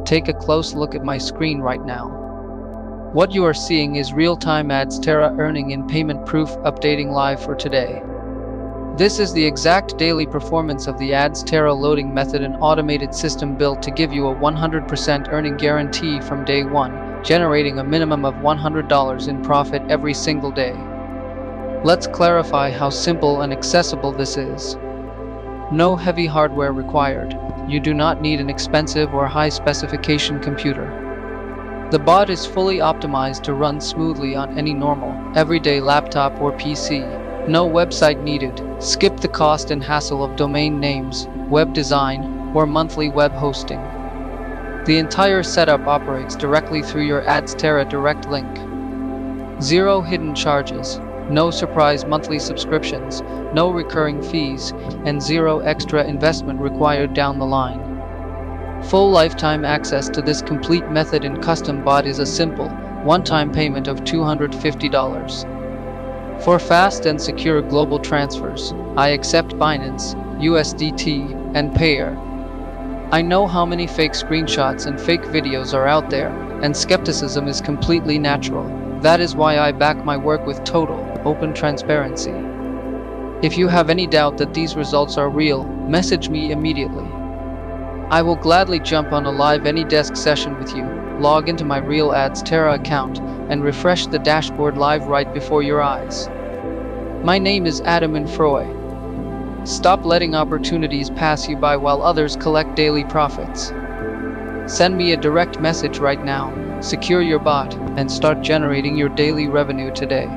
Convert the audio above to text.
Take a close look at my screen right now. What you are seeing is real-time Adsterra earning in payment proof updating live for today. This is the exact daily performance of the Adsterra loading method, an automated system built to give you a 100% earning guarantee from day one, generating a minimum of $100 in profit every single day. Let's clarify how simple and accessible this is. No heavy hardware required. You do not need an expensive or high-specification computer. The bot is fully optimized to run smoothly on any normal, everyday laptop or PC. No website needed. Skip the cost and hassle of domain names, web design, or monthly web hosting. The entire setup operates directly through your Adsterra direct link. Zero hidden charges, no surprise monthly subscriptions, no recurring fees, and zero extra investment required down the line. Full lifetime access to this complete method and custom bot is a simple, one-time payment of $250. For fast and secure global transfers, I accept Binance, USDT, and Payout. I know how many fake screenshots and fake videos are out there, and skepticism is completely natural. That is why I back my work with total, open transparency. If you have any doubt that these results are real, message me immediately. I will gladly jump on a live AnyDesk session with you, log into my real Adsterra account, and refresh the dashboard live right before your eyes. My name is Adam and Froy. Stop letting opportunities pass you by while others collect daily profits. Send me a direct message right now, secure your bot, and start generating your daily revenue today.